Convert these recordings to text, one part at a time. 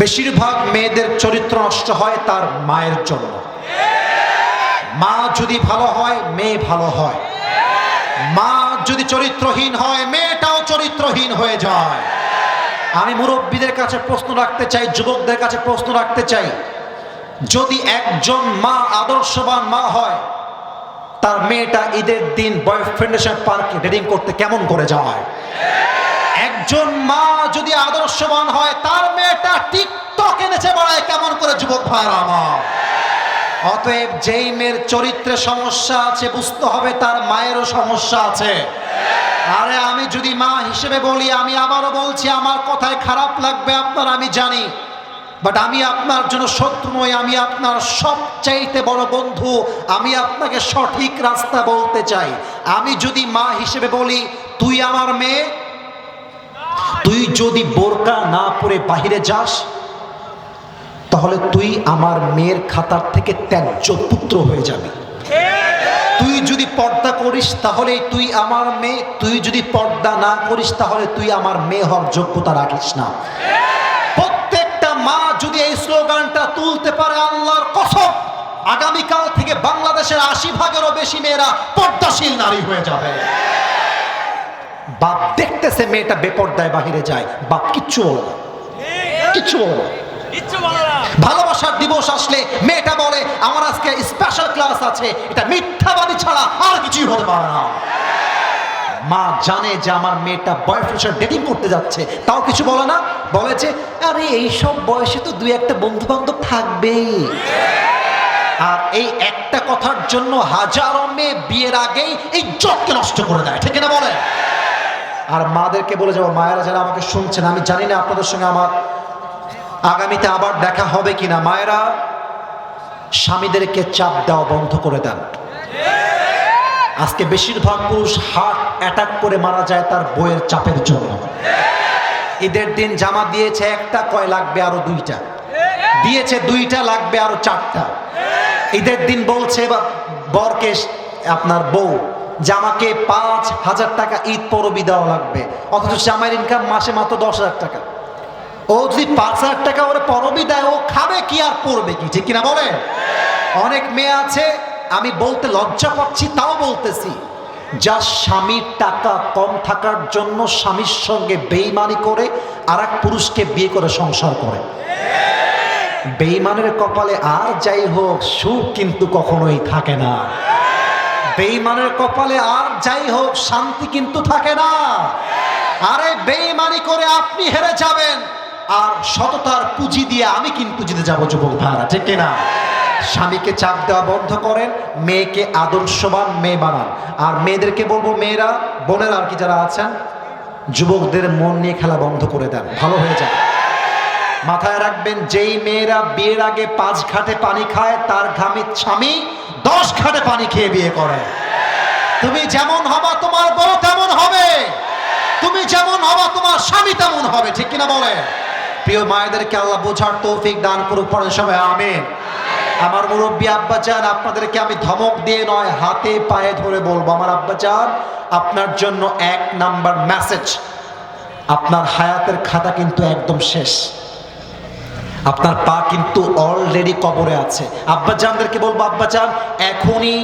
বেশিরভাগ মেয়েদের চরিত্র নষ্ট হয় তার মায়ের জন্য। মা যদি ভালো হয় মেয়ে ভালো হয়, মা যদি চরিত্রহীন হয় মেয়েটাও চরিত্রহীন হয়ে যায়। আমি মুরব্বীদের কাছে প্রশ্ন রাখতে চাই, যুবকদের কাছে প্রশ্ন রাখতে চাই, যদি একজন মা আদর্শবান মা হয়, তার মেয়েটা ঈদের দিন বয়ফ্রেন্ডের সাথে পার্কে ডেটিং করতে কেমন করে যায়? একজন মা যদি আদর্শবান হয়, তার মেয়েটা টিকটক এনেছে বেড়ায় কেমন করে? যুবক ভাইরা আমার, অতএব যেই মেয়ের চরিত্রে সমস্যা আছে বুঝতে হবে তার মায়েরও সমস্যা আছে। আরে আমি যদি মা হিসেবে বলি, আমি আবারও বলছি, আমার কথায় খারাপ লাগবে আপনার, আমি জানি, বাট আমি আপনার জন্য শত্রু নই, আমি আপনার সবচাইতে বড় বন্ধু। আমি আপনাকে সঠিক রাস্তা বলতে চাই। আমি যদি মা হিসেবে বলি, তুই আমার মেয়ে, তুই যদি বোরকা না পরে বাহিরে যাস তাহলে তুই আমার মেয়ের খাতার থেকে ত্যায্য পুত্র হয়ে যাবি। তুই যদি পর্দা করিস তাহলে তুই আমার মেয়ে, তুই যদি পর্দা না করিস তাহলে তুই আমার মেয়ে হওয়ার যোগ্যতা রাখিস না। প্রত্যেকটা মা যদি এই স্লোগানটা তুলতে পারে, আল্লাহর কসম আগামীকাল থেকে বাংলাদেশের 80%-এরও বেশি মেয়েরা পর্দাশীল নারী হয়ে যাবে। বাপ দেখতেছে মেয়েটা বেপর্দায় বাহিরে যায়, বাপ কিচ্ছু বলে না, কিচ্ছু বলে না। ভালোবাসার দিবস আসলে মেয়েটা বলে আমার আজকে স্পেশাল ক্লাস আছে। এটা মিথ্যাবাদী ছাড়া আর কিছুই হতে পারে না। মা জানে যে আমার মেয়েটা বয়ফ্রেন্ডের সাথে ডেটিং করতে যাচ্ছে, তাও কিছু বলে না, বলে যে আরে এইসব বয়সে তো দুই একটা বন্ধু বান্ধব থাকবেই। আর এই একটা কথার জন্য হাজারো মেয়ে বিয়ের আগেই এই ইজ্জতকে নষ্ট করে দেয়, ঠিক না বলে? আর মাদেরকে বলে যাবো, মায়েরা যারা আমাকে শুনছেন, আমি জানি না আপনাদের সঙ্গে আমার আগামীতে আবার দেখা হবে কিনা, মায়েরা স্বামীদেরকে চাপ দেওয়া বন্ধ করে দেন। আজকে বেশিরভাগ পুরুষ হার্ট অ্যাটাক করে মারা যায় তার বইয়ের চাপের জন্য। ঈদের দিন জামা দিয়েছে একটা, কয় লাগবে আরো দুইটা, দিয়েছে দুইটা, লাগবে আরো চারটা। ঈদের দিন বলছে বা বরকে আপনার বউ জামাকে 5,000 টাকা ঈদ পরবি দেওয়া লাগবে, অথচ জামাইয়ের ইনকাম মাসে মাত্র 10,000 টাকা। ও যদি 5,000 টাকা ওরে পরবি দেয়, ও খাবে কি আর পরবে কি, ঠিক কিনা বলে? অনেক মেয়ে আছে, আমি বলতে লজ্জা পাচ্ছি তাও বলতেছি, যা স্বামীর টাকা কম থাকার জন্য স্বামীর সঙ্গে বেঈমানি করে আর এক পুরুষকে বিয়ে করে সংসার করে। বেঈমানের কপালে আর যাই হোক সুখ কিন্তু কখনোই থাকে না। বেঈমানের কপালে আর যাই হোক শান্তি কিন্তু থাকে না। আরে বেঈমানি করে আপনি হেরে যাবেন, আর সততার পুঁজি দিয়ে আমি কিন্তু জিতে যাবো। যুবক ভাইরা, ঠিক কিনা? স্বামীকে চাপ দেওয়া বন্ধ করেন, মেয়েকে আদর্শবান মেয়ে বানান। আর মেয়েদেরকে বলবো, মেয়েরা, বোনেরা আর কি যারা আছেন, যুবকদের মন নিয়ে খেলা বন্ধ করে দেন, ভালো হয়ে যায়। মাথায় রাখবেন, যেই মেয়েরা বিয়ের আগে 5 ঘাটে পানি খায়, তার ঘামের স্বামী 10 ঘাটে পানি খেয়ে বিয়ে করে। তুমি যেমন হবা তোমার বউ তেমন হবে, তুমি যেমন হবা তোমার স্বামী তেমন হবে, ঠিক কিনা বলে? প্রিয় মায়েদেরকে আল্লাহ বোঝার তৌফিক দান করুক, পড়েন সবাই আমিন। আমার মুরব্বী আব্বাজান, আপনাদেরকে আমি ধমক দিয়ে নয়, হাতে পায়ে ধরে বলবো, আমার আব্বাজান, আপনার জন্য 1 নাম্বার মেসেজ, আপনার হায়াতের খাতা কিন্তু একদম শেষ, আপনার পা কিন্তু অলরেডি কবরে আছে। আব্বাজানদেরকে বলবো, আব্বাজান এখনই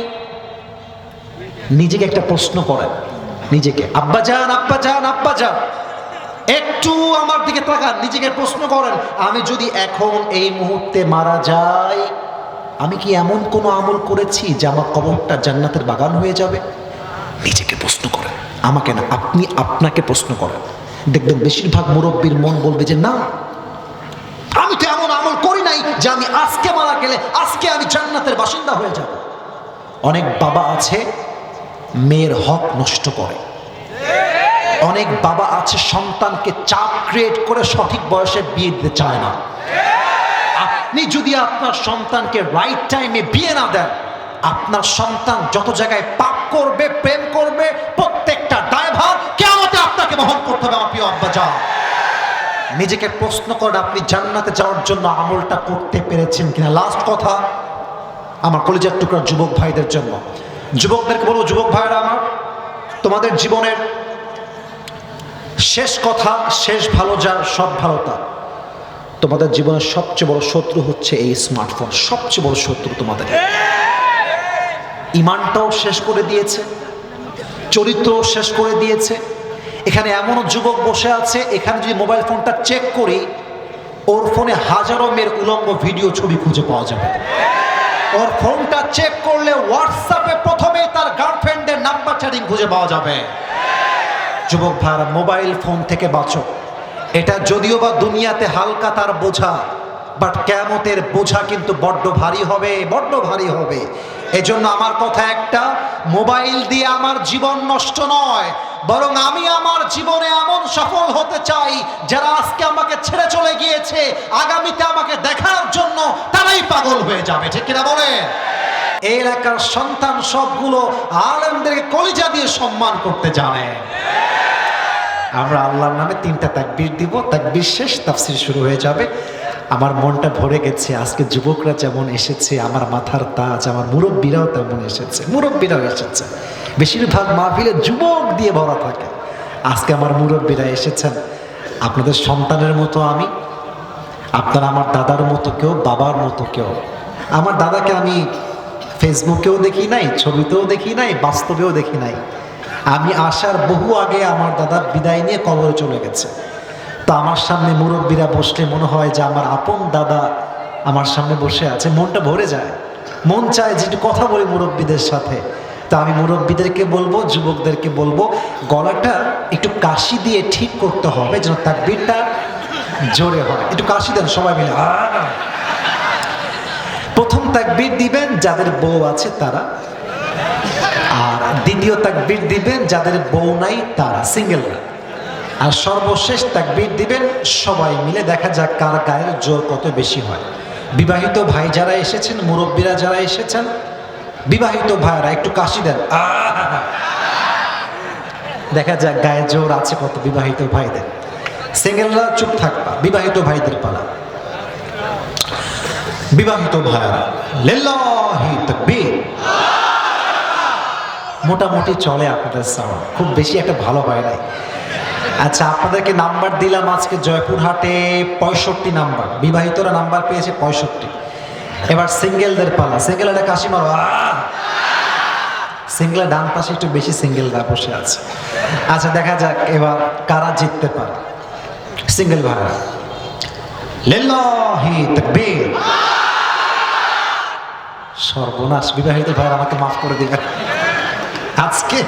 নিজেকে একটা প্রশ্ন করেন, নিজেকে, আব্বাজান আব্বাজান আব্বাজান একটু আমার দিকে তাকান, নিজেকে প্রশ্ন করেন, আমি যদি এখন এই মুহূর্তে মারা যাই, আমি কি এমন কোনো আমল করেছি যে আমার কবরটা জান্নাতের বাগান হয়ে যাবে? নিজেকে প্রশ্ন করেন, আমাকে না, আপনি আপনাকে প্রশ্ন করেন। দেখবেন বেশিরভাগ মুরব্বীর মন বলবে যে না, আমি তো এমন আমল করি নাই যে আমি আজকে মারা গেলে আজকে আমি জান্নাতের বাসিন্দা হয়ে যাব। অনেক বাবা আছে মেয়ের হক নষ্ট করে, অনেক বাবা আছে সন্তানকে চাপ ক্রিয়েট করে সঠিক বয়সে বিয়ে দিতে চায় না। আপনি যদি আপনার সন্তানকে রাইট টাইমে বিয়ে না দেন, আপনার সন্তান যত জায়গায় পাপ করবে, প্রেম করবে, প্রত্যেকটা দায়ভার কিয়ামতে আপনাকে বহন করতে হবে। আমার প্রিয় আব্বাজান, নিজেকে প্রশ্ন করেন, আপনি জান্নাতে যাওয়ার জন্য আমলটা করতে পেরেছেন কিনা। লাস্ট কথা আমার কলিজার টুকরা যুবক ভাইদের জন্য, যুবকদেরকে বলবো, যুবক ভাইরা আমার, তোমাদের জীবনের শেষ কথা, শেষ ভালো যার সব ভালো তার। তোমাদের জীবনের সবচেয়ে বড় শত্রু হচ্ছে এই স্মার্টফোন, সবচেয়ে বড় শত্রু তোমাদের। ইমানটাও শেষ করে দিয়েছে, চরিত্রও শেষ করে দিয়েছে। এখানে এমনও যুবক বসে আছে, এখানে যদি মোবাইল ফোনটা চেক করি, ওর ফোনে হাজারো মেয়ের উলঙ্গ ভিডিও ছবি খুঁজে পাওয়া যাবে। ওর ফোনটা চেক করলে হোয়াটসঅ্যাপে প্রথমেই তার গার্লফ্রেন্ডের নাম্বার চ্যাটিং খুঁজে পাওয়া যাবে। যুবক ভাইরা, মোবাইল ফোন থেকে বাঁচো। এটা যদিও বা দুনিয়াতে হালকা তার বোঝা, বাট কিয়ামতের বোঝা কিন্তু বড্ড ভারী হবে, বড্ড ভারী হবে। এজন্য আমার কথা একটা, মোবাইল দিয়ে আমার জীবন নষ্ট নয়, বরং আমি আমার জীবনে এমন সফল হতে চাই যারা আজকে আমাকে ছেড়ে চলে গিয়েছে, আগামীতে আমাকে দেখার জন্য তারাই পাগল হয়ে যাবে। ঠিক কিনা বলে? এই এলাকার সন্তান সবগুলো আলেমদেরকে কলিজা দিয়ে সম্মান করতে জানে। আমরা আল্লাহর নামে 3টা তাকবীর দিব, তাকবীর শেষ তাফসীর শুরু হয়ে যাবে। আমার মনটা ভরে গেছে। আজকে যুবকরা যেমন এসেছে, আমার মাথার তাজ, আমার মুরব্বীরাও তেমন এসেছে, মুরব্বীরাও এসেছে। বেশিরভাগ মাহফিলে যুবক দিয়ে ভরা থাকে। আজকে আমার মুরব্বীরা এসেছেন। আপনাদের সন্তানের মতো আমি, আপনারা আমার দাদার মতো কেউ, বাবার মতো কেউ। আমার দাদাকে আমি ফেসবুকেও দেখি নাই, ছবিতেও দেখি নাই, বাস্তবেও দেখি নাই। আমি আসার বহু আগে আমার দাদা বিদায় নিয়ে কবরে চলে গেছে। তো আমার সামনে মুরব্বীরা বসলে মনে হয় যে আমার আপন দাদা আমার সামনে বসে আছে, মনটা ভরে যায়। মন চায় যে একটু কথা বলি মুরব্বীদের সাথে। তো আমি মুরব্বীদেরকে বলবো, যুবকদেরকে বলবো, গলাটা একটু কাশি দিয়ে ঠিক করতে হবে যেন তাকবীরটা জোরে হয়। একটু কাশি দেন সবাই মিলে। প্রথম তাকবীর দিবেন যাদের বউ আছে তারা, আর দ্বিতীয় তাকবীর দিবেন যাদের বউ নাই তারা, সিঙ্গেলরা। আর সর্বশেষ তাকবীর দিবেন সবাই মিলে। দেখা যাক কার গায়ের জোর কত বেশি হয়। বিবাহিত ভাই যারা এসেছেন, মুরব্বীরা যারা এসেছেন, বিবাহিত ভাইরা একটু কাশি দেন। দেখা যাক গায়ে জোর আছে কত বিবাহিত ভাইদের। সিঙ্গেলরা চুপ থাকবা, বিবাহিত ভাইদের পালা। বিবাহিত ভাইরা লিল্লাহি তাকবীর। মোটামুটি চলে আপনাদের সাউন্ড, খুব বেশি একটা ভালো হয় নাই। আচ্ছা, আপনাদেরকে নাম্বার দিলাম আজকে জয়পুরহাটে 65 নাম্বার, বিবাহিতরা নাম্বার পেয়েছে 65। এবার সিঙ্গেলদের পালা। সিঙ্গেলরা কাশি মারো। সিঙ্গেলের ডান পাশে একটু বেশি সিঙ্গেলরা বসে আছে। আচ্ছা, দেখা যাক এবার কারা জিততে পারে। সিঙ্গেল ভাইরা লিল্লাহি তাকবীর। সর্বনাশ, বিবাহিত ভাইরা আমাকে মাফ করে দিবেন। আজকে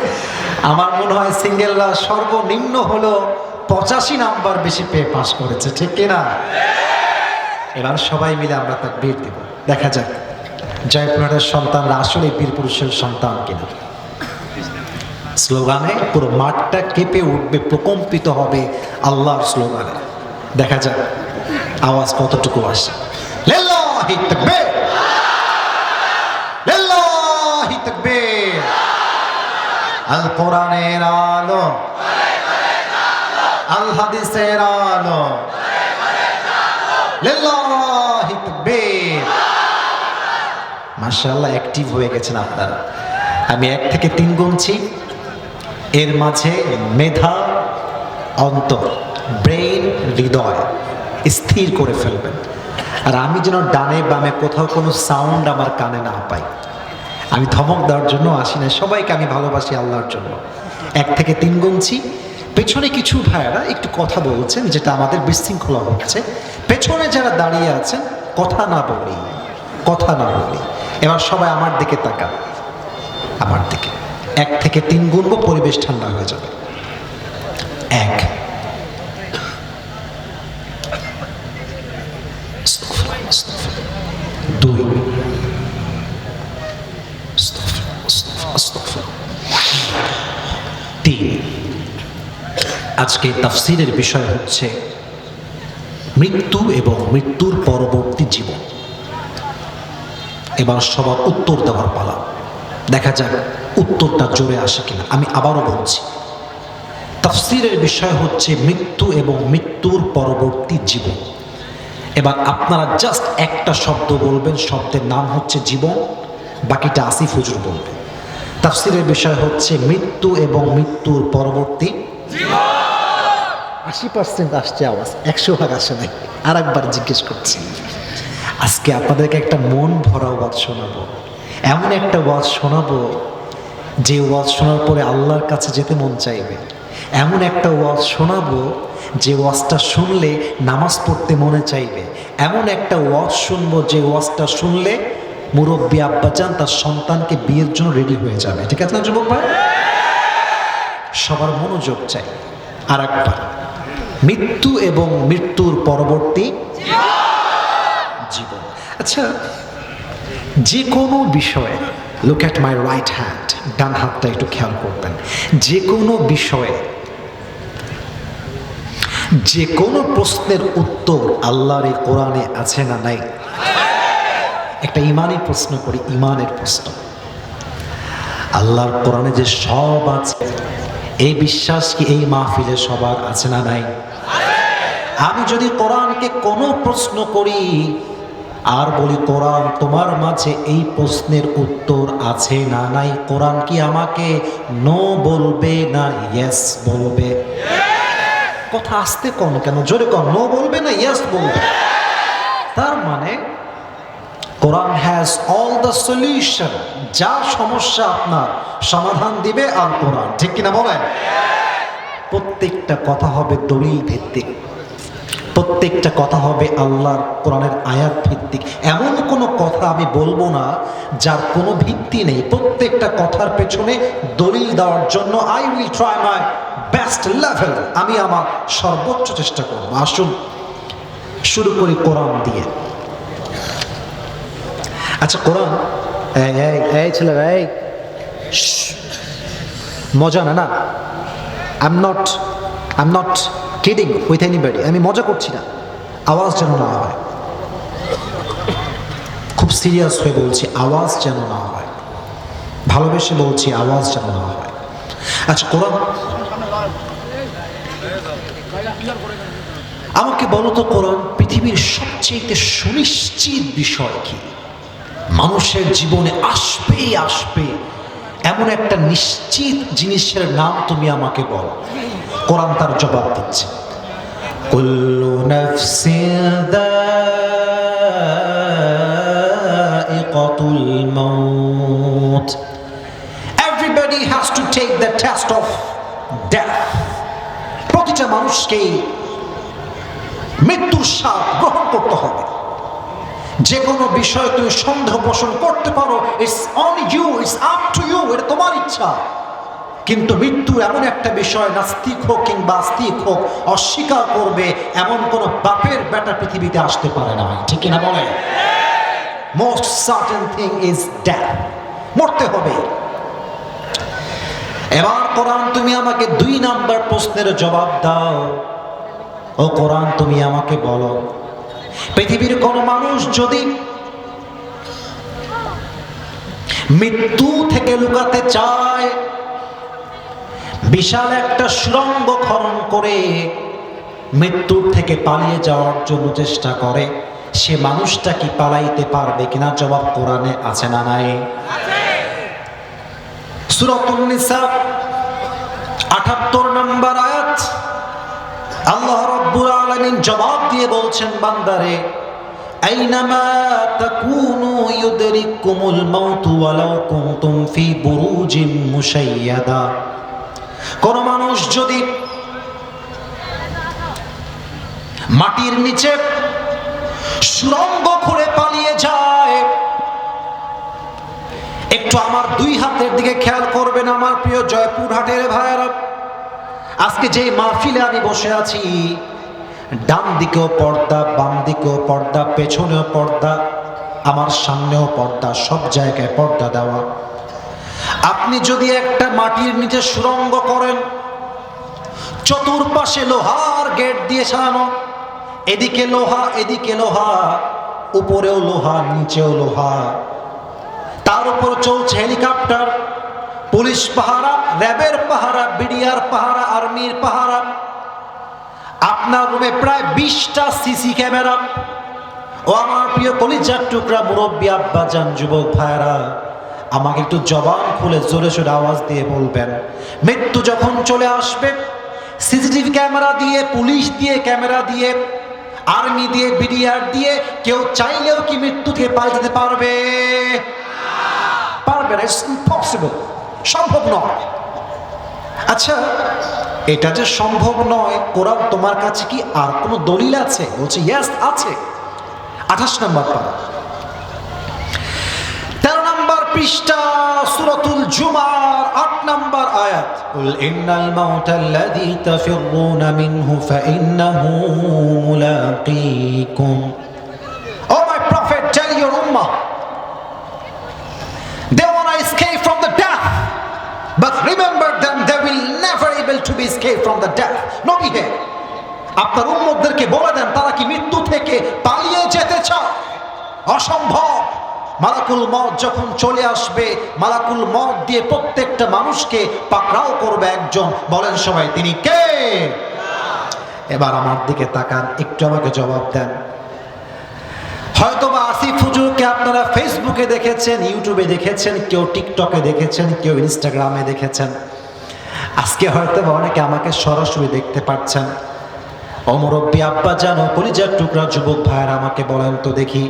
আমার মনে হয় সিঙ্গেলরা সর্বনিম্ন হলো 85 নাম্বার বেশি পেয়ে পাস করেছে। ঠিক কিনা? এবার সবাই মিলে আমরা তাকবীর দিব। দেখা যাক জয়পুরহাটের সন্তানরা আসলে বীর পুরুষের সন্তান কিনা। স্লোগানে পুরো মাঠটা কেঁপে উঠবে, প্রকম্পিত হবে আল্লাহর স্লোগানে। দেখা যাক আওয়াজ কতটুকু আসে। লিল্লাহি তাকবীর, লিল্লাহি তাকবীর। আল কোরআনের আলো, আল হাদিসের আলো, লিল্লাহি তাকবীর। মাশাআল্লাহ, অ্যাক্টিভ হয়ে গেছেন আপনারা। আমি 1 থেকে 3 গুনছি, এর মাঝে মেধা, অন্তর, ব্রেইন, হৃদয় স্থির করে ফেলবেন। আর আমি যেন ডানে বামে কোথাও কোনো সাউন্ড আমার কানে না পাই। আমি ধমক দেওয়ার জন্য আসি না, সবাইকে আমি ভালোবাসি আল্লাহর জন্য। 1 থেকে 3 গুনছি। পেছনে কিছু ভাইয়েরা একটু কথা বলছেন, যেটা আমাদের বিশৃঙ্খলা হচ্ছে। পেছনে যারা দাঁড়িয়ে আছেন কথা না বলি, কথা না বলি। এবার সবাই আমার দিকে তাকান, আমার দিকে। 1 থেকে 3 গুনবো, পরিবেশ ঠান্ডা হয়ে যাবে। 1, 2, 3। আজকে তাফসীরের বিষয় হচ্ছে মৃত্যু এবং মৃত্যুর পরবর্তী জীবন। এবার সবার উত্তর দেওয়ার পালা। দেখা যাক উত্তরটা জোরে আসে কিনা। আমি আবারও বলছি, তাফসীরের বিষয় হচ্ছে মৃত্যু এবং মৃত্যুর পরবর্তী জীবন। এবার আপনারা জাস্ট একটা শব্দ বলবেন, শব্দের নাম হচ্ছে জীবন, বাকিটা আসিফ হুজুর বলবেন। তাফসীরের বিষয় হচ্ছে মৃত্যু এবং মৃত্যুর পরবর্তী জীবন। 80% আসছে আওয়াজ, 100 ভাগ আসে নাই। আর একবার জিজ্ঞেস করছি। আজকে আপনাদেরকে একটা মন ভরা ওয়াজ শোনাবো, এমন একটা ওয়াজ শোনাবো যে ওয়াজ শোনার পরে আল্লাহর কাছে যেতে মন চাইবে। এমন একটা ওয়াজ শোনাবো যে ওয়াজটা শুনলে নামাজ পড়তে মনে চাইবে। এমন একটা ওয়াজ শুনবো যে ওয়াজটা শুনলে মুরব্বী আব্বাজান তার সন্তানকে বিয়ের জন্য রেডি হয়ে যাবে। ঠিক আছে না যুবক ভাই? সবার মনোযোগ চাই। আর একবার, মৃত্যু এবং মৃত্যুর পরবর্তী জীবন। আচ্ছা, যে কোনো বিষয়ে, look at my right hand, ডান হাতটা একটু খেয়াল করবেন। যে কোনো বিষয়ে, যে কোনো প্রশ্নের উত্তর আল্লাহর এই কোরআনে আছে না নাই? একটা ইমানি প্রশ্ন করি, ইমানের প্রশ্ন। আল্লাহর কোরআনে যে সব আছে, এই বিশ্বাস কি এই মাহফিলে সবার আছে না নাই? আমি যদি কোরআনকে কোনো প্রশ্ন করি আর বলি, কোরআন তোমার মাঝে এই প্রশ্নের উত্তর আছে না নাই, কোরআন কি আমাকে নো বলবে না ইয়েস বলবে? কথা আসতে কম কেন, জোরে কম। নো বলবে না ইয়েস বলবে? তার মানে কোরআন হ্যাজ অল দ্য সলিউশন। যা সমস্যা আপনার সমাধান দিবে আল কোরআন। ঠিক কিনা বলেন? প্রত্যেকটা কথা হবে দলিল ভিত্তিক, প্রত্যেকটা কথা হবে আল্লাহর কোরআনের আয়াত ভিত্তিক। এমন কোনো কথা আমি বলবো না যার কোনো ভিত্তি নেই। প্রত্যেকটা কথার পেছনে দলিল দেওয়ার জন্য I will try my best level. আমি আমার সর্বোচ্চ চেষ্টা করব। আসুন শুরু করি কোরআন দিয়ে। আচ্ছা, কোরআন, এই ছেলেরা, এই মজা না, না, I am not kidding with anybody. আমি মজা করছি না, আওয়াজ যেন না হয়। খুব সিরিয়াস হয়ে বলছি, আওয়াজ যেন না হয়। ভালোবেসে বলছি, আওয়াজ যেন না হয়। আচ্ছা, কোরআন, আমাকে বলো তো কোরআন, পৃথিবীর সবচেয়ে সুনিশ্চিত বিষয় কি? মানুষের জীবনে আসবে আসবে এমন একটা নিশ্চিত জিনিসের নাম তুমি আমাকে বলো। কোরআন তার জবাব দিচ্ছে, কুল্লু নাফসিন যায়িকাতুল মাউত। Everybody has to take the test of death. প্রতিটা মানুষকেই মৃত্যুর স্বাদ গ্রহণ করতে হবে। যে কোনো বিষয়ে তুমি সন্দেহ পোষণ করতে পারো, it's on you, it's up to you, এটা তোমার ইচ্ছা। কিন্তু মৃত্যু এমন একটা বিষয়, নাস্তিক হোক কিংবা আস্তিক হোক, অস্বীকার করবে এমন কোন বাপের বেটা পৃথিবীতে আসতে পারে না। ঠিক কিনা বলে? Most certain thing is death. মরতে হবে। এবার কোরআন তুমি আমাকে 2 নাম্বার প্রশ্নের জবাব দাও। ও কোরআন, তুমি আমাকে বলো, পৃথিবীর কোন মানুষ যদি মৃত্যু থেকে লুকাতে চায়, বিশাল একটা সুড়ঙ্গ খনন করে মৃত্যুর থেকে পালিয়ে যাওয়ার জন্য চেষ্টা করে, সে মানুষটা কি পালাইতে পারবে কিনা? জবাব কোরআনে আছে না নাই? সূরাতুন নিসা 78 নম্বর আয়াত, আল্লাহ রাব্বুল আলামিন জবাব দিয়ে বলছেন, বান্দারে, আইনামা তাকুনু ইউদরিকুমুল মাউত ওয়ালাউ কুনতুম ফি বুরুজিন মুশাইয়াদা। কোন মানুষ যদি মাটির নিচে সুড়ঙ্গ খুঁড়ে পালিয়ে যায়, একটু আমার 2 হাতের দিকে খেয়াল করবেন আমার প্রিয় জয়পুরহাটের ভাইয়েরা। আজকে যে মাহফিলে আমি বসে আছি, ডান দিকেও পর্দা, বাম দিকেও পর্দা, পেছনেও পর্দা, আমার সামনেও পর্দা, সব জায়গায় পর্দা দেওয়া। আপনি যদি একটা মাটির নিচে সুড়ঙ্গ করেন, চতুর্পাশে লোহার গেট দিয়ে সাজানো, এদিকে লোহা এদিকে লোহা, উপরেও লোহা নিচেও লোহা, তার উপর চলছে হেলিকপ্টার, পুলিশ পাহারা, র্যাবের পাহারা, বিডিআর পাহারা, আর্মির পাহারা। আপনার রুমে প্রায় 20টা সিসি ক্যামেরা। ও আমার প্রিয় কলিজার টুকরা মুরব্বী আব্বাজান, যুবক ভাইরা, আমাকে একটু জবান খুলে জোরে সোরে আওয়াজ দিয়ে বলবেন, মৃত্যু যখন চলে আসবে, সিসিটিভি ক্যামেরা দিয়ে, পুলিশ দিয়ে, ক্যামেরা দিয়ে আর্মি দিয়ে, বিডিআর দিয়ে কেউ চাইলেও কি মৃত্যু থেকে পালিয়ে যেতে পারবে? পারবে না, ইটস ইম্পসিবল, সম্ভব নয়। আচ্ছা, এটা যে সম্ভব নয়, কোরআন তোমার কাছে কি আর কোনো দলিল আছে? বলছে ইয়েস আছে। 28 নম্বর পারা, 13 নম্বর পৃষ্ঠা, সূরাতুল জুমার 8 নম্বর আয়াত। কুল ইন্নাল মাউতাল্লাযী তাফিররুনা মিনহু ফাইন্নাহু মুলাকীকুম। O my prophet, tell your উম্মাহ, they want to escape from the death, but remember them, they will never able to be escaped from the death. নবী হে, আপনার উম্মতদেরকে বলে দেন, তারা কি মৃত্যু থেকে পালিয়ে যেতে চায়? অসম্ভব। মালাকুল মউত যখন চলে আসবে, মালাকুল মউত দিয়ে প্রত্যেকটা মানুষকে পাকড়াও করবে একজন। বলেন সবাই, তিনি কে? এবার আমার দিকে তাকান, একটু আমাকে জবাব দেন। হয়তোবা আসিফ হুজুরকে আপনারা ফেসবুকে দেখেছেন, ইউটিউবে দেখেছেন, কেউ টিকটকে দেখেছেন, কেউ ইনস্টাগ্রামে দেখেছেন। আজকে হয়তোবা অনেকে আমাকে সরাসরি দেখতে পাচ্ছেন। ও মুরব্বী আব্বা জানো, কলিজার টুকরা যুবক ভাইয়েরা, আমাকে বলেন তো দেখি,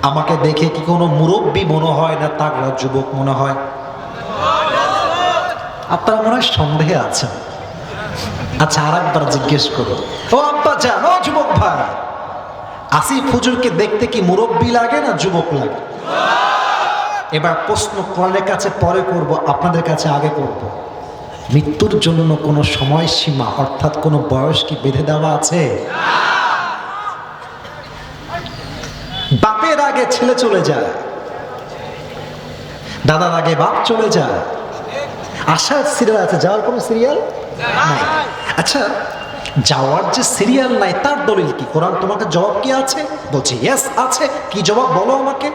আমাকে দেখে কি কোনো মুরব্বী মনে হয় না তাগড়া যুবক মনে হয়? আপনারা মনে হয় সন্দেহে আছেন। আচ্ছা, আর একবার জিজ্ঞেস করো, ও আব্বা জান, ও যুবক ভাইরা, আসিফ হুজুরকে দেখতে কি মুরব্বী লাগে না যুবক লাগে? এবার প্রশ্ন কোরআনের কাছে পরে করব, আপনাদের কাছে আগে করব। মৃত্যুর জন্য কোনো সময়সীমা অর্থাৎ কোনো বয়স কি বেঁধে দেওয়া আছে? বাপের আগে ছেলে চলে যায়, দাদার আগে বাপ চলে যায়। আসার সিরিয়াল আছে, যাওয়ার কোনো সিরিয়াল নাই। আচ্ছা, যাওয়ার যে সিরিয়াল নাই তার দলিল কি? কোরআন তোমাকে জবাব কি আছে? বলছি ইয়েস আছে। কি জবাব বলো আমাকে?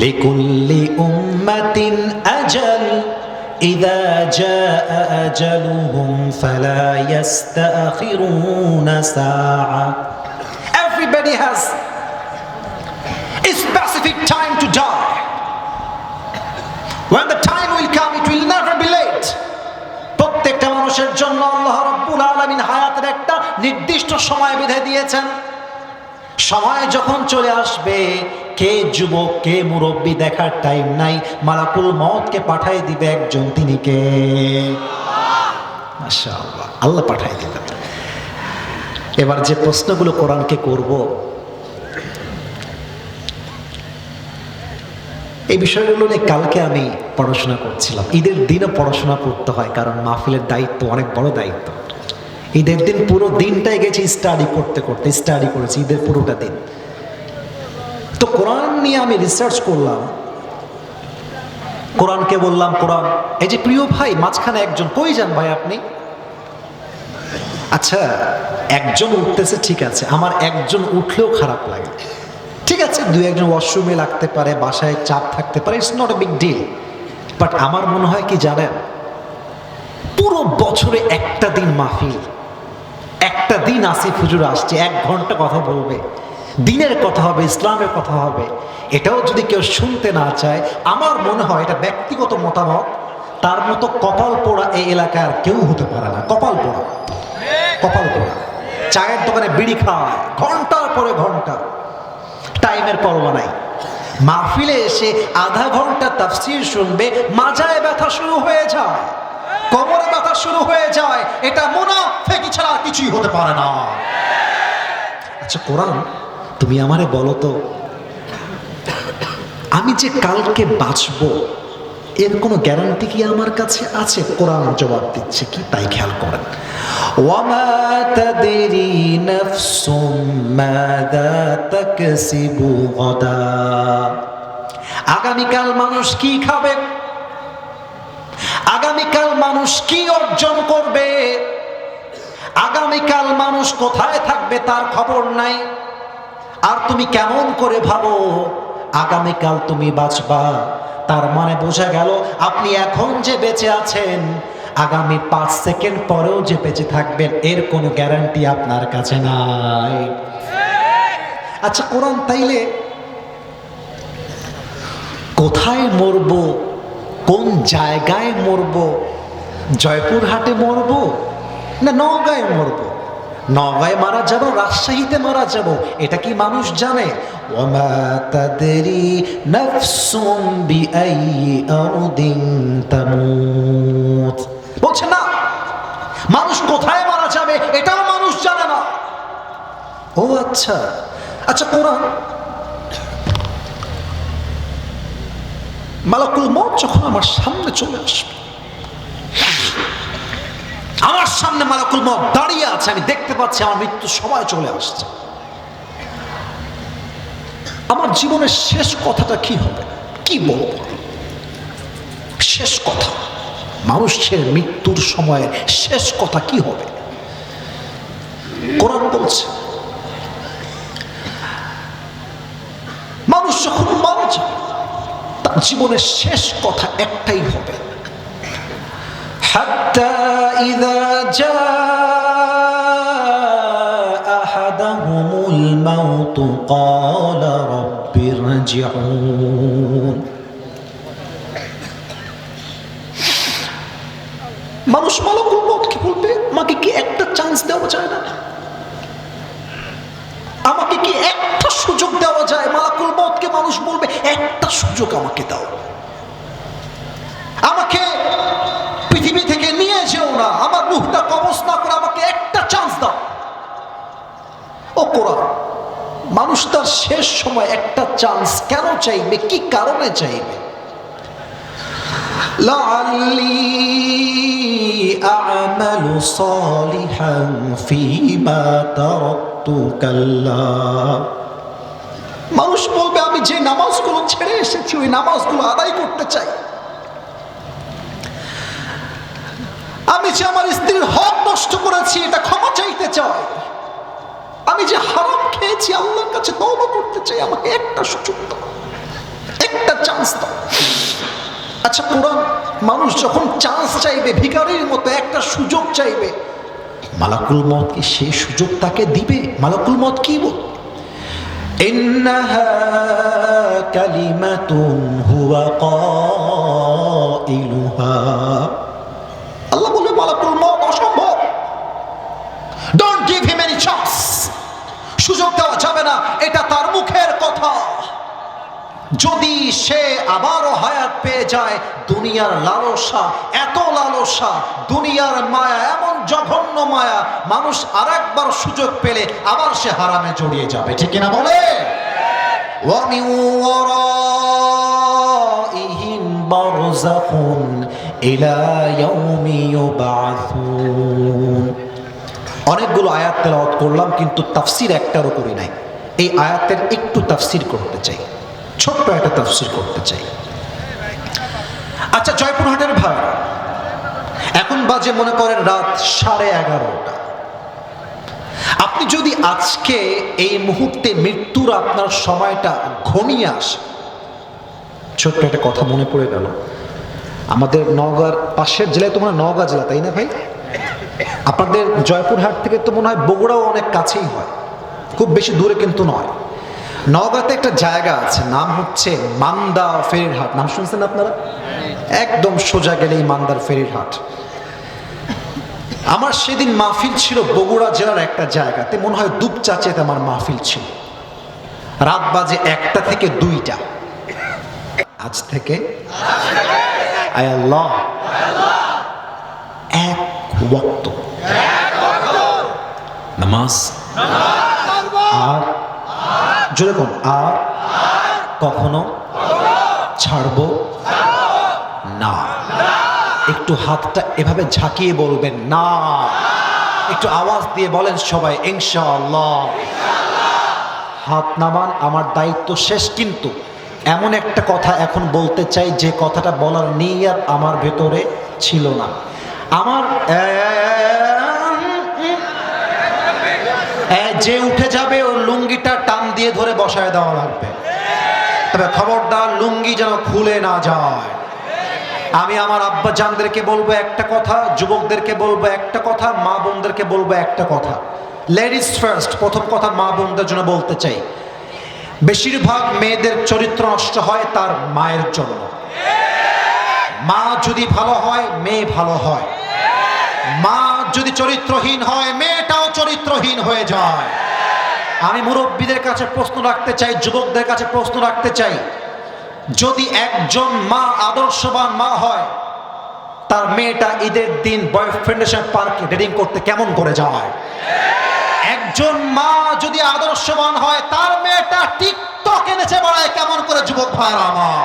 লিকুল্লি উম্মাতিন আজাল ইযা জাআ আজালুহুম ফালা ইস্তাখিরুনা সাআ। Everybody has a specific time to die. When the time will come, it will never be late. প্রত্যেকটা মানুষের জন্য আল্লাহ রাব্বুল আলামিন হায়াতের একটা নির্দিষ্ট সময় বেঁধে দিয়েছেন। সময় যখন চলে আসবে, কে যুবক কে মুরব্বী দেখার টাইম নাই। মালাকুল মউতকে পাঠিয়ে দিবে একজন, তিনি কে? মাশাআল্লাহ, আল্লাহ পাঠিয়ে দিবেন। এবার যে প্রশ্নগুলো কোরআনকে করব, এই বিষয়গুলো নিয়ে কালকে আমি পড়াশোনা করছিলাম। ঈদের দিনও পড়াশোনা করতে হয়, কারণ মাহফিলের দায়িত্ব অনেক বড় দায়িত্ব। ঈদের দিন পুরো দিনটাই গেছি স্টাডি করতে করতে, স্টাডি করেছি ঈদের পুরোটা দিন। তো কোরআন নিয়ে আমি রিসার্চ করলাম, কোরআনকে বললাম, কোরআন এই যে প্রিয় ভাই মাঝখানে একজন, কই যান ভাই আপনি? আচ্ছা, একজন উঠতেছে ঠিক আছে, আমার একজন উঠলেও খারাপ লাগে, ঠিক আছে, দুই একজন ওয়াশরুমে লাগতে পারে, বাসায় চাপ থাকতে পারে, it's not a big deal. But আমার মনে হয় কি জানেন, পুরো বছরে একটা দিন মাহফিল, একটা দিন আসিফ হুজুর আসছে, 1 ঘন্টা কথা বলবে, দিনের কথা হবে, ইসলামের কথা হবে, এটাও যদি কেউ শুনতে না চায়, আমার মনে হয় এটা ব্যক্তিগত মতামত, তার মতো কপাল পোড়া এই এলাকার কেউ হতে পারে না। কপাল পোড়া, কপাল পোড়া। চায়ের দোকানে বিড়ি খাওয়ায় ঘন্টার পরে ঘন্টা, টাইমের পরোয়া নাই। মাহফিলে এসে আধা ঘন্টা তাফসীর শুনবে, মাজায় ব্যথা শুরু হয়ে যায়, কোমরে ব্যথা শুরু হয়ে যায়। এটা মুনাফিকি ছাড়া কিছুই হতে পারে না। আচ্ছা কোরআন, তুমি আমারে বলো তো, আমি যে কালকে বাঁচবো এর কোনো গ্যারান্টি কি আমার কাছে আছে? কোরআন জবাব দিচ্ছে কি, তাই খেয়াল করেন। ওয়ামা তাদরি নাফসুম মাযা তাকসিবু গাদা। আগামীকাল মানুষ কি খাবে, আগামীকাল মানুষ কি অর্জন করবে, আগামীকাল মানুষ কোথায় থাকবে তার খবর নাই। আর তুমি কেমন করে ভাবো আগামীকাল তুমি বাঁচবা? তার মানে বোঝা গেল আপনি এখন যে বেঁচে আছেন, আগামী 5 সেকেন্ড পরেও যে বেঁচে থাকবেন এর কোনো গ্যারান্টি আপনার কাছে নাই। আচ্ছা কোরআন তাইলে কোথায় মরবো, কোন জায়গায় মরবো, জয়পুরহাটে মরবো না নওগাঁয় মরবো, নওগাঁয় মারা যাব, রাজশাহীতে মারা যাব, এটা কি মানুষ জানে? ওয়ামা তাদরি নাফসুম বিআইয়ি আরদিন তামুত, বলছে না মানুষ কোথায় মারা যাবে এটাও মানুষ জানে না। ও আচ্ছা আচ্ছা, কোরআন মালাকুল মউত যখন আমার সামনে চলে আসবে, আমার সামনে মালাকুল মউত দাঁড়িয়ে আছে, আমি দেখতে পাচ্ছি আমার মৃত্যুর সময় চলে আসছে, আমার জীবনের শেষ কথাটা কি হবে, কি বলবো? শেষ কথা, মানুষের মৃত্যুর সময়ের শেষ কথা কি হবে? কোরআন বলছে মানুষ যখন মারা যাবে তার জীবনের শেষ কথা একটাই হবে, হাত্তা ইযা জাআ আহাদাহুমুল মাউতু ক্বালা রাব্বিরজিউন। মানুষ মালাকুল মউতকে বলবে, আমাকে কি একটা চান্স দেওয়া যায় না? আমাকে কি একটা সুযোগ দেওয়া যায়? মালাকুল মউতকে মানুষ বলবে, একটা সুযোগ আমাকে দাও, আমাকে পৃথিবী থেকে নিয়ে যেও না, আমার রূহটা কবজ না করে আমাকে একটা চান্স দাও। ও কোরআন, মানুষ তার শেষ সময় একটা চান্স কেন চাইবে, কি কারণে চাইবে? লাআল্লি আ'মালু সালিহান ফীমা তারাকতু কাল্লা। মানুষ বলবে, আমি যে নামাজগুলো ছেড়ে এসেছি ওই নামাজগুলো আদায় করতে চাই, আমি যে আমার স্ত্রীর হক নষ্ট করেছি এটা ক্ষমা চাইতে চাই, আমি যে হারাম খেয়েছি আল্লাহর কাছে তওবা করতে চাই, আমাকে একটা সুযোগ দাও, একটা চান্স দাও। আচ্ছা কোরআন, মানুষ যখন চান্স চাইবে, ভিখারির মতো একটা সুযোগ চাইবে, মালাকুল মউত কি সেই সুযোগ তাকে দিবে? মালাকুল মউত কি বলবে? ইন্নাহা কালিমাতুন হুয়া কাইলুহা। আল্লাহ বলে মালাকুল মউত অসম্ভব, don't give him any chance, সুযোগ দেওয়া যাবে না, এটা তার মুখের কথা। যদি সে আবারও হায়াত পেয়ে যায়, দুনিয়ার লালসা, এত লালসা, দুনিয়ার মায়া, এমন জঘন্য মায়া, মানুষ আরেকবার সুযোগ পেলে আবার সে হারামে জড়িয়ে যাবে, ঠিক কিনা বলে? ওয়া মিন ওয়ারাইহিম বারযাখুন ইলা ইয়াউমি ইউবআসুন। অনেকগুলো আয়াত তেলাওয়াত করলাম কিন্তু তাফসীর একটারও করি নাই। এই আয়াতের একটু তাফসীর করতে চাই, ছোট্ট একটা তাফসীর করতে চাই। আচ্ছা জয়পুরহাটের ভাই, এখন বাজে মনে করেন রাত 11:30। আপনি যদি আজকে এই মুহূর্তে মৃত্যুর আপনার সময়টা ঘনিয়ে আসে, ছোট্ট একটা কথা মনে পড়ে গেল, আমাদের নওগাঁর পাশের জেলায়, তোমরা নওগাঁ জেলা তাই না ভাই? আপনাদের জয়পুরহাট থেকে তো মনে হয় বগুড়াও অনেক কাছেই হয়, খুব বেশি দূরে কিন্তু নয়। নওগাঁতে একটা জায়গা আছে, নাম হচ্ছে মান্দা ফেরির হাট, নাম শুনছেন আপনারা? একদম সোজা গেলেই মান্দার ফেরির হাট। আমার সেদিন মাহফিল ছিল বগুড়া জেলার একটা জায়গাতে, মনে হয় দুপচাচিতে আমার মাহফিল ছিল। রাত বাজে 1টা থেকে 2টা। আজ থেকে আয় আল্লাহ, এক ওয়াক্ত নামাজ, আর জোরে কোন, আর কখনো ছাড়বো না। একটু হাতটা এভাবে ঝাঁকিয়ে বলবেন না, একটু আওয়াজ দিয়ে বলেন সবাই ইনশাআল্লাহ। হাত নামান, আমার দায়িত্ব শেষ। কিন্তু এমন একটা কথা এখন বলতে চাই যে কথাটা বলার নিয়ত আমার ভেতরে ছিল না। আমার যে উঠে যাবে ওর লুঙ্গিটা টান দিয়ে ধরে বসায় দেওয়া লাগবে, তবে খবরদার লুঙ্গি যেন খুলে না যায়। আমি আমার আব্বা জানদেরকে বলবো একটা কথা, যুবকদেরকে বলবো একটা কথা, মা বোনদেরকে বলবো একটা কথা। লেডিস ফার্স্ট, প্রথম কথা মা বোনদের জন্য বলতে চাই, বেশিরভাগ মেয়েদের চরিত্র নষ্ট হয় তার মায়ের জন্য। মা যদি ভালো হয় মেয়ে ভালো হয়, মা যদি চরিত্রহীন হয় মেয়েটাও চরিত্রহীন হয়ে যায়। আমি মুরব্বীদের কাছে প্রশ্ন রাখতে চাই, যুবকদের কাছে প্রশ্ন রাখতে চাই, যদি একজন মা আদর্শবান মা হয়, তার মেয়েটা ঈদের দিন বয়ফ্রেন্ডের সাথে পার্কে ডেটিং করতে কেমন করে যায়? একজন মা যদি আদর্শবান হয়, তার মেয়েটা টিকটক এনেছে বেড়ায় কেমন করে? যুবক ভাইরা আমার,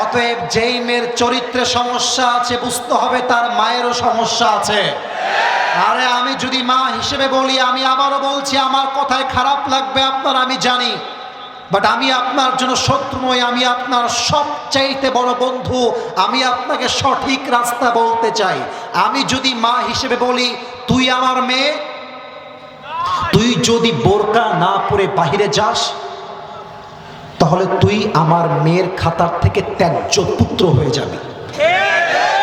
অতএব যেই মেয়ের চরিত্রে সমস্যা আছে বুঝতে হবে তার মায়েরও সমস্যা আছে। আরে আমি যদি মা হিসেবে বলি, আমি আবারও বলছি, আমার কথায় খারাপ লাগবে আপনার, আমি জানি, বাট আমি আপনার জন্য শত্রু নই, আমি আপনার সবচাইতে বড় বন্ধু। আমি আপনাকে সঠিক রাস্তা বলতে চাই। আমি যদি মা হিসেবে বলি, তুই আমার মেয়ে, তুই যদি বোরকা না পরে বাহিরে যাস, তাহলে তুই আমার মেয়ের খাতার থেকে ত্যায্য পুত্র হয়ে যাবি।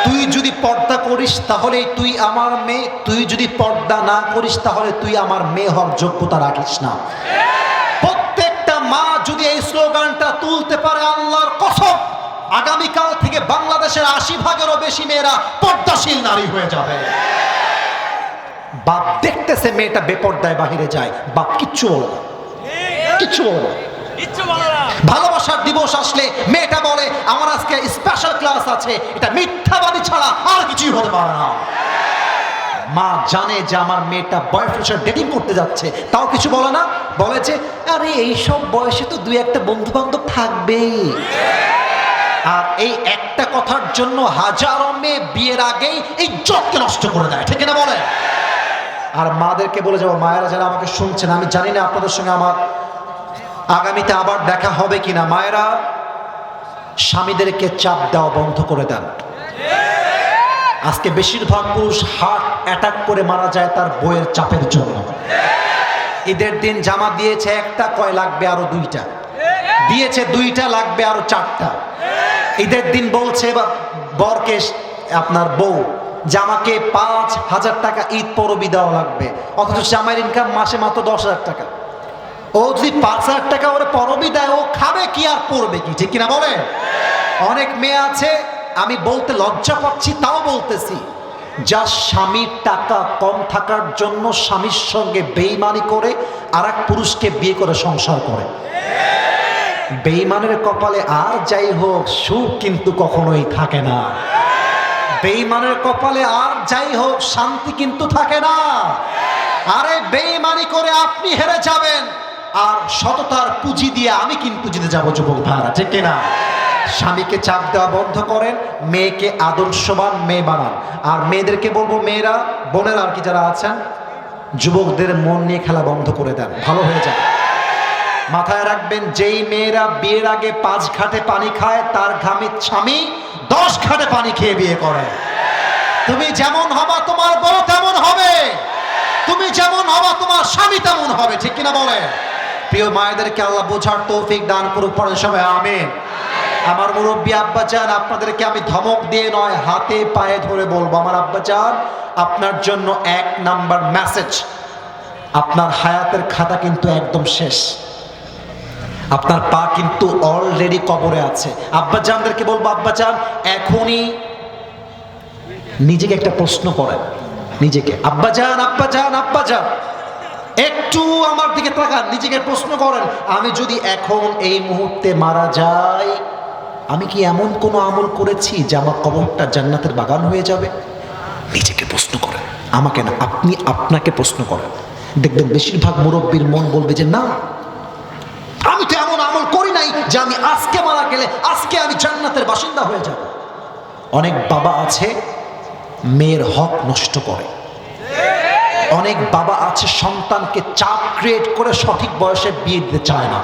তুই যদি পর্দা করিস তাহলে তুই আমার মেয়ে, তুই যদি পর্দা না করিস তাহলে তুই আমার মেয়ে হওয়ার যোগ্যতা রাখিস না। প্রত্যেকটা মা যদি এই স্লোগানটা তুলতে পারে, আল্লাহর কসম, আগামীকাল থেকে বাংলাদেশের ৮০% বেশি মেয়েরা পর্দাশীল নারী হয়ে যাবে। বাপ দেখতেছে মেয়েটা বেপর্দায় বাহিরে যায়, বাপ কিচ্ছু বলে না, কিচ্ছু বলে না। ভালোবাসার দিবস আসলে মেয়েটা বলে আমার আজকে স্পেশাল ক্লাস আছে। এটা মিথ্যাবাদী ছাড়া আর কিছুই হতে পারে না। মা জানে যে আমার মেয়েটা বয়ফ্রেন্ডের সাথে ডেটিং করতে যাচ্ছে, তাও কিছু বলে না, বলে যে আরে এইসব বয়সে তো দুই একটা বন্ধু বান্ধব থাকবেই। আর এই একটা কথার জন্য হাজারো মেয়ে বিয়ের আগেই এই জটকে নষ্ট করে দেয়, ঠিক না বলে? আর মাদেরকে বলে যাবো, মায়েরা যারা আমাকে শুনছেন, আমি জানি না আপনাদের সঙ্গে আমার আগামীতে আবার দেখা হবে কিনা, মায়েরা স্বামীদেরকে চাপ দেওয়া বন্ধ করে দেন। আজকে বেশিরভাগ পুরুষ হার্ট অ্যাটাক করে মারা যায় তার বইয়ের চাপের জন্য। ঈদের দিন জামা দিয়েছে একটা, কয় লাগবে আরো দুইটা, দিয়েছে দুইটা, লাগবে আরো চারটা। ঈদের দিন বলছে বা বরকে আপনার বউ জামাকে ৫,০০০ টাকা ঈদ পরবি দেওয়া লাগবে, অথচ জামাইয়ের ইনকাম মাসে মাত্র ১০,০০০ টাকা। ও যদি ৫,০০০ টাকা ওরে পরবি দেয়, ও খাবে কি আর পড়বে কি, ঠিক কিনা বলে? অনেক মেয়ে আছে, আমি বলতে লজ্জা পাচ্ছি তাও বলতেছি, যার স্বামীর টাকা কম থাকার জন্য স্বামীর সঙ্গে বেঈমানি করে আর এক পুরুষকে বিয়ে করে সংসার করে। বেঈমানের কপালে আর যাই হোক সুখ কিন্তু কখনোই থাকে না। বেঈমানের কপালে আর যাই হোক শান্তি কিন্তু থাকে না। আরে বেঈমানি করে আপনি হেরে যাবেন, আর সততার পুঁজি দিয়ে আমি কিন্তু জিতে যাবো। যুবক ভাইরা, ঠিক কিনা? স্বামীকে চাপ দেওয়া বন্ধ করেন, মেয়েকে আদর্শবান মেয়ে বানান। আর মেয়েদেরকে বলবো, মেয়েরা, বোনেরা আর কি যারা আছেন, যুবকদের মন নিয়ে খেলা বন্ধ করে দেন, ভালো হয়ে যায়। মাথায় রাখবেন, যেই মেয়েরা বিয়ের আগে ৫ ঘাটে পানি খায়, তার ঘামে স্বামী ১০ ঘাটে পানি খেয়ে বিয়ে করে। তুমি যেমন হবা তোমার বউ তেমন হবে, তুমি যেমন হবা তোমার স্বামী তেমন হবে, ঠিক কিনা বলে? প্রিয় মায়েদেরকে আল্লাহ বোঝার তৌফিক দান করুক, পড়ে সবাই আমিন। আমার মুরব্বী আব্বাজান, আপনাদেরকে আমি ধমক দিয়ে নয়, হাতে পায়ে ধরে বলবো, আমার আব্বাজান, আপনার জন্য ১ নাম্বার মেসেজ, আপনার হায়াতের খাতা কিন্তু একদম শেষ। আপনার পা কিন্তু অলরেডি কবরে আছে। আব্বাজানদেরকে বলবো, আব্বাজান এখনই নিজেকে একটা প্রশ্ন করেন, নিজেকে, আব্বাজান আব্বাজান আব্বাজান একটু আমার দিকে তাকান, নিজেকে প্রশ্ন করেন, আমি যদি এখন এই মুহূর্তে মারা যাই, আমি কি এমন কোনো আমল করেছি যে আমার কবরটা জান্নাতের বাগান হয়ে যাবে? নিজেকে প্রশ্ন করেন, আমাকে না, আপনি আপনাকে প্রশ্ন করেন। দেখবেন বেশিরভাগ মুরব্বীর মন বলবে যে না, আমি তো এমন আমল করি নাই যে আমি আজকে মারা গেলে আজকে আমি জান্নাতের বাসিন্দা হয়ে যাব। অনেক বাবা আছে মেয়ের হক নষ্ট করে, অনেক বাবা আছে সন্তানকে চাপ ক্রিয়েট করে সঠিক বয়সে বিয়ে দিতে চায় না।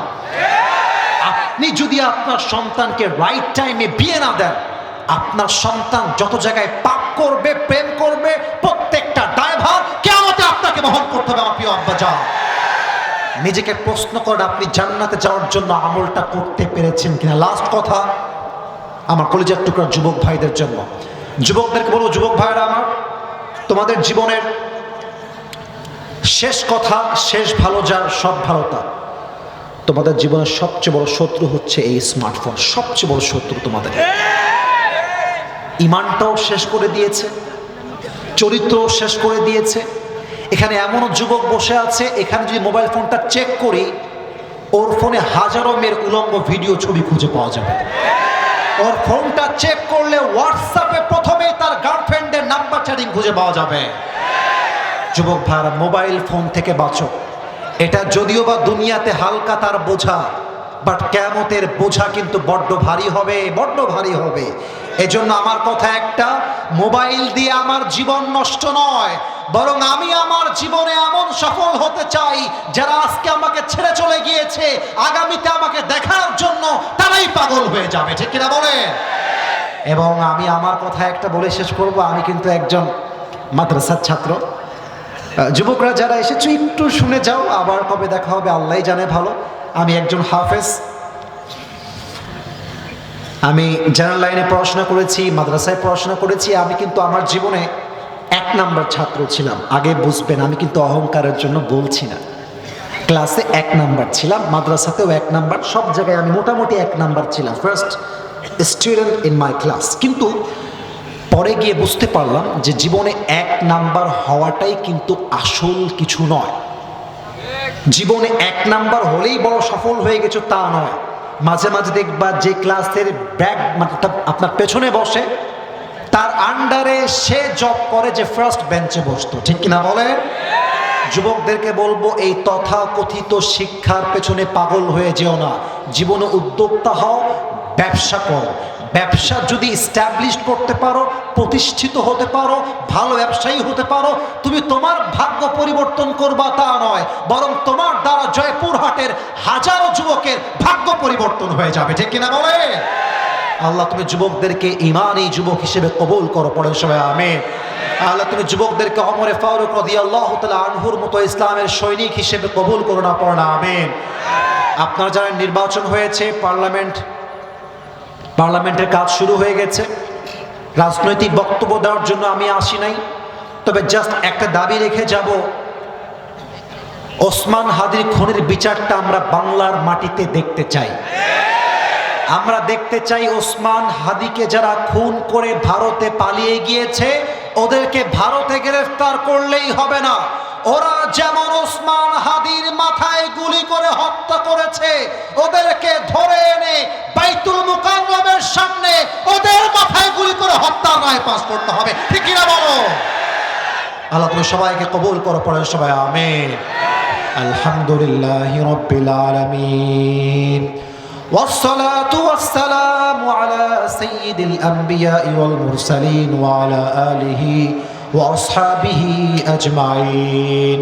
আপনি যদি আপনার সন্তানকে রাইট টাইমে বিয়ে না দেন, আপনার সন্তান যত জায়গায় পাপ করবে, প্রেম করবে, প্রত্যেকটা দায়ভার কিয়ামতে আপনাকে বহন করতে হবে। আমার প্রিয় আব্বাজান, নিজেকে প্রশ্ন করেন, আপনি জান্নাতে যাওয়ার জন্য আমলটা করতে পেরেছেন কিনা। লাস্ট কথা আমার কলিজার টুকরা যুবক ভাইদের জন্য, যুবকদেরকে বলবো, যুবক ভাইরা আমার, তোমাদের জীবনের শেষ কথা, শেষ ভালো যার সব ভালো তার। তোমাদের জীবনের সবচেয়ে বড় শত্রু হচ্ছে এই স্মার্টফোন, সবচেয়ে বড় শত্রু। তোমাদের ইমানটাও শেষ করে দিয়েছে, চরিত্রও শেষ করে দিয়েছে। এখানে এমনও যুবক বসে আছে, এখানে যদি মোবাইল ফোনটা চেক করি, ওর ফোনে হাজারো মেয়ের উলঙ্গ ভিডিও ছবি খুঁজে পাওয়া যাবে। ওর ফোনটা চেক করলে হোয়াটসঅ্যাপে প্রথমেই তার গার্লফ্রেন্ডের নাম্বার চ্যাটিং খুঁজে পাওয়া যাবে। যুবক ভাইরা, মোবাইল ফোন থেকে বাঁচো। এটা যদিও বা দুনিয়াতে হালকা তার বোঝা, বাট কিয়ামতের বোঝা কিন্তু বড্ড ভারী হবে, বড্ড ভারী হবে। এজন্য আমার কথা একটা, মোবাইল দিয়ে আমার জীবন নষ্ট নয়, বরং আমি আমার জীবনে এমন সফল হতে চাই যারা আজকে আমাকে ছেড়ে চলে গিয়েছে, আগামীতে আমাকে দেখার জন্য তারাই পাগল হয়ে যাবে, ঠিক কিনা বলেন? এবং আমি আমার কথা একটা বলে শেষ করব। আমি কিন্তু একজন মাদ্রাসার ছাত্র। যুবকরা যারা এসেছো একটু শুনে যাও, আবার কবে দেখা হবে আল্লাহই জানে ভালো। আমি একজন হাফেজ। আমি জেনারেল লাইনে পড়াশোনা করেছি, মাদ্রাসায় পড়াশোনা করেছি। আমি কিন্তু আমার জীবনে 1 নাম্বার ছাত্র ছিলাম। আগে বুঝবেন, আমি কিন্তু অহংকারের জন্য বলছি না। ক্লাসে 1 নাম্বার ছিলাম, মাদ্রাসাতেও 1 নাম্বার, সব জায়গায় আমি মোটামুটি 1 নাম্বার ছিলাম, first student in my class. কিন্তু পরে গিয়ে বুঝতে পারলাম যে জীবনে 1 নাম্বার হওয়াটাই কিন্তু আসল কিছু নয়। জীবনে 1 নাম্বার হলেই বড় সফল হয়ে গেছো তা নয়। মাঝে মাঝে দেখবা যে ক্লাসের ব্যাগ আপনার পেছনে বসে, তার আন্ডারে সে জব করে যে ফার্স্ট বেঞ্চে বসতো, ঠিক কিনা বলে? যুবকদেরকে বলবো, এই তথাকথিত শিক্ষার পেছনে পাগল হয়ে যেও না। জীবনে উদ্যোক্তা হও, ব্যবসা করো। ব্যবসা যদি এস্টাবলিশ করতে পারো, প্রতিষ্ঠিত হতে পারো, ভালো ব্যবসায়ী হতে পারো, তুমি তোমার ভাগ্য পরিবর্তন করবা তা নয়, বরং তোমার দ্বারা জয়পুরহাটের হাজারো যুবকের ভাগ্য পরিবর্তন হয়ে যাবে, ঠিক কিনা বলে? আল্লাহ তুমি যুবকদেরকে ঈমানী যুবক হিসেবে কবুল করো, পড়েন সবাই আমিন। আল্লাহ তুমি যুবকদেরকে ওমরে ফারুক রাদিয়াল্লাহু তাআলা আনহুর মতো ইসলামের সৈনিক হিসেবে কবুল করো, না পড়েন আমিন। আপনারা যারা নির্বাচন হয়েছে, পার্লামেন্টের কাজ শুরু হয়ে গেছে। রাজনৈতিক বক্তব্য দেওয়ার জন্য আমি আসি নাই, তবে জাস্ট একটা দাবি রেখে যাব, ওসমান হাদির খুনের বিচারটা আমরা বাংলার মাটিতে দেখতে চাই। আমরা দেখতে চাই ওসমান হাদিকে যারা খুন করে ভারতে পালিয়ে গিয়েছে, ওদেরকে ভারতে গ্রেফতার করলেই হবে না। ওরা যেমন ওসমান হাদির মাথায় গুলি করে হত্যা করেছে, ওদেরকে ধরে এনে বাইতুল মুকাররমের সামনে ওদের মাথায় গুলি করে হত্যার রায় পাস করতে হবে, ঠিক কিনা বলো? আল্লাহ তুমি সবাইকে কবুল করো, পড়েন সবাই আমিন। আলহামদুলিল্লাহি রাব্বিল আলামিন, والصلاة والسلام على سيد الأنبياء والمرسلين وعلى آله وأصحابه أجمعين.